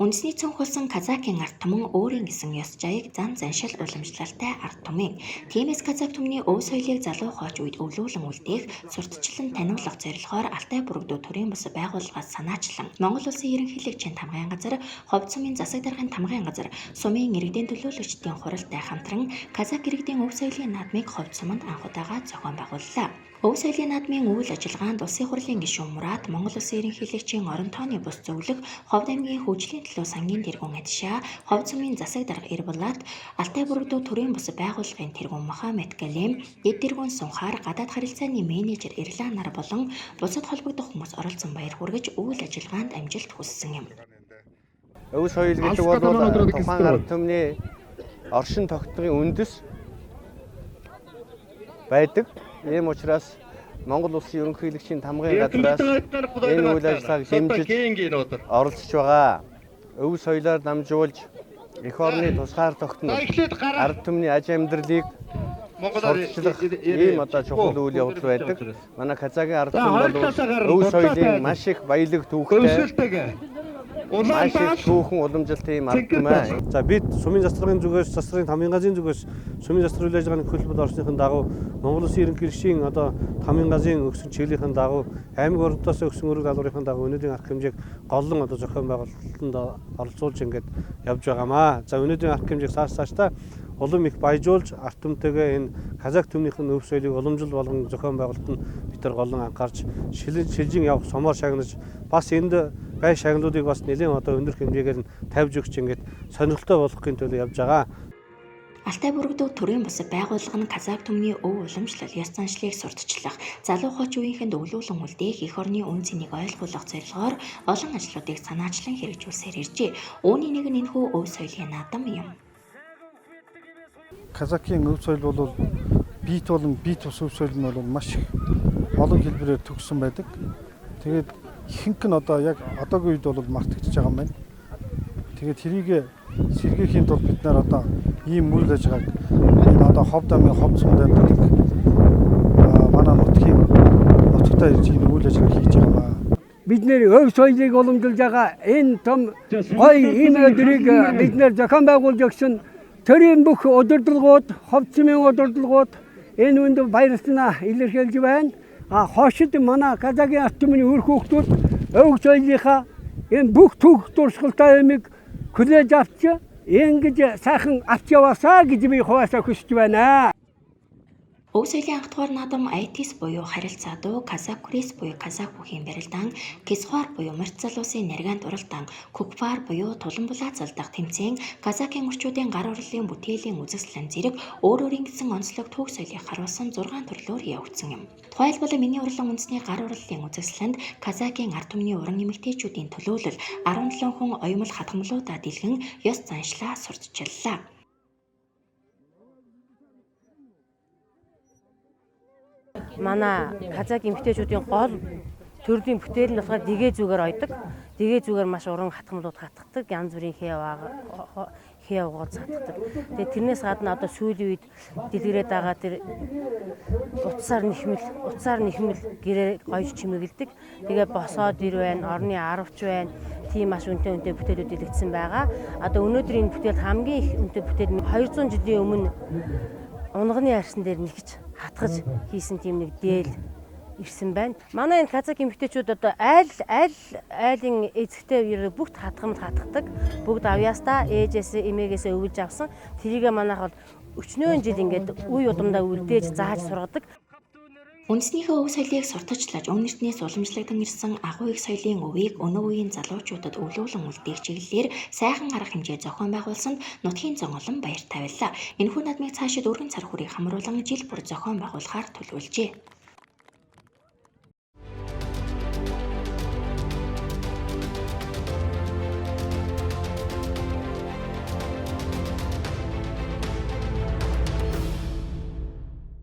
Үндэсний цонх болсон Казакийн ард түмэн өөрийн гэсэн ёс жаяг зан заншил уламжлалтай ард түмэн. Тиймээс Казак түмний өв соёлыг залуу хооч үед өвлүүлэн үлдээх, сурталчлан таниулах зорилгоор Алтай бүрэгдүү төрийн бас байгууллагаас санаачлан Монгол Улсын ерөнхийлөгчийн тамгын газар, Ховд сумын засаг даргын тамгын газар, сумын иргэдийн төлөөлөгчдийн хуралтай хамтран Казак иргэдийн өв соёлын наадмыг Ховд суманд анх удаага зохион байгууллаа. Өв соёлын наадмын үйл ажиллагаанд Улсын хурлын гишүүн Мурат, Монгол Улсын ерөнхийлөгчийн орон тооны бус зөвлөх, Ховд аймгийн хөгжлийн төлөө сангийн тэргуун Адшаа, Ховд сумын засаг дарга Эрбулат, Алтай бүрэгдүү төрийн бас байгууллагын тэргуун Мохаммед Галем, дэд тэргуун Сунхаар, гадаад харилцааны менежер Ирлан нар болон бусад холбогдох хүмүүс оролцсон баяр хүргэж үйл ажиллагаанд амжилт хүссэн юм. Өв соёл гэдэг бол тухайн ард түмний оршин тогтногын үндэс байдаг. Ийм учраас Монгол Улсын ерөнхийлөгчийн тамгын газраас энэ үйл ажиллагааг дэмжиж оролцож байгаа. Өв соёлоор дамжуулж эх орны тусгаар тогтнол ард түмний аж амьдралыг сурталчлах ийм чухал үйл явдал байдаг. Манай Казакийн ард түмэн бол өв соёлын маш их баялаг түүхтэй маш их түүхэн уламжлалтай юм ард түмэн. За бид сумын засгийн зүгээс, засгийн тамгын газрын зүгээс сумын засгийн үйл ажиллагааны хөлбөмбөд орсныхын дагуу Монгол Улсын ерөнхийлөгчийн тамгын газрын өгсөн чиглэлийн дагуу аймаг ордоос өгсөн өргөл алуурын дагуу өнөөдрийн арх хэмжээг голлон зохион байгуулалтанд оролцуулж ингээд явж байгаамаа. За өнөөдрийн арх хэмжээг цаашдаа улам их баяжуулж ард түмтэйгээ энэ Казак түмнийхэн өв соёлыг уламжлал болгон зохион байгуулалтанд бид нар голлон анхаарч шилжин явах сумаар шагнаж бас энд гай шагналуудыг бас нэлээд өндөр хэмжээгээр нь тавьж өгч ингээд сонирхолтой болгохын төлөө явж байгаа. Алтай бүрэгдүү төрийн бас байгууллага нь Казак түмний өв уламжлал, ёс заншлыг сурталчлах, залуу хооч үеийнхэнд өвлүүлэн үлдээх, эх орны үн цэнийг ойлгуулах зорилгоор олон ажлуудыг санаачлан хэрэгжүүлсээр иржээ. Үүний нэг нь энэхүү өв соёлын наадам юм. Казакийн өв соёл бол бит ус өв соёл нь бол маш олон хэлбэрээр төгссөн байдаг. Тэгээд ихэнх нь яг одоогийн үед бол мартагдчихж байгаа юм байна. Тэгээд тэрийг сэргээхийн тулд бид нар ийм үйл ажиллагааг энэ Ховд аймгийн Ховд сумд амьдардаг манай нутагтаа ирж ийм үйл ажиллагаа хийж байгаа. Бид нэр өв соёлыг уламжуулж байгаа энэ том гоё ийм өдрийг бид нэр зохион байгуулж өгсөн төрийн бүх удирдлагууд, Ховд сумын удирдлагууд энэ үнд баярлалаа илэрхийлж байна. Хошид манай Казакийн ард түмний үр хүүхдүүд өв соёлынхаа энэ бүх түүх дурсгалтай юмыг хүлээж авч ингэж сайхан авч яваасаа гэж би хуваасаа хүсэж байна. Өв соёлын анх дугаар наадам Айтис буюу харилцаа дуу, Казак Крис буюу Казак бүхийн барилдаан, Кисхвар буюу Морьц залуусын нарийн дуралдаан, Кукфар буюу тулан булаа залдах тэмцээн, Казакийн орчуудын гар урлалын бүтээлийн үзэсгэлэн зэрэг өөрийн гэсэн онцлог түүх соёлыг харуулсан 6 төрлөөр явагдсан юм. Тухайлбал миний урлан үндэсний гар урлалын үзэсгэлэнд Казакийн ард түмний уран эмэгтэйчүүдийн төлөөлөл 17 хүн оюмл хадгамлуудаа дэлгэн ёс заншлаа сурталчиллаа. Манай Казак эмэгтэйчүүдийн гол төрлийн бүтээл нь болохоор дэгээ зүгээр ойдог. Дэгээ зүгээр маш уран хатгамлууд хатгадаг, янз бүрийн хээ угаас хатгадаг. Тэгээд тэрнээс гадна сүүлийн үед дэлгэрээд байгаа тэр утсаар нэхмэл гэрээ гойж чимэглэдэг. Тэгээд босоод ир байна, орны аравч байна. Тийм маш үнэтэй бүтээлүүд дэлгэцсэн байгаа. Өнөөдөр энэ бүтээл хамгийн их үнэтэй бүтээл 200 жилийн өмнө унганы арьсан дээр нэгж хатгаж хийсэн тийм нэг дээл ирсэн байна. Манай энэ Казак эмэгтэйчүүд айлын эзэгтэй бүгд хатгамд хатгадаг. Бүгд авьяастаа ээжээсээ эмээгээсээ өвлж авсан. Тэрийгээ манайх бол өчнөө жил ингээд үе удамдаа үлдээж зааж сургадаг. Үндэснийхээ өв соёлыг сурталчлаж, өвн эрдэнэс уламжлагдсан ирсэн агуу их соёлын өвийг өнөө үеийн залуучуудад өвлүүлэн үлдээх чиглэлээр сайхан арга хэмжээ зохион байгуулсанд нутгийн зон олон баяр тавилаа. Энэхүү наадмыг цаашид өргөн цар хүрийг хамруулан жил бүр зохион байгуулахаар төлөвлөжээ.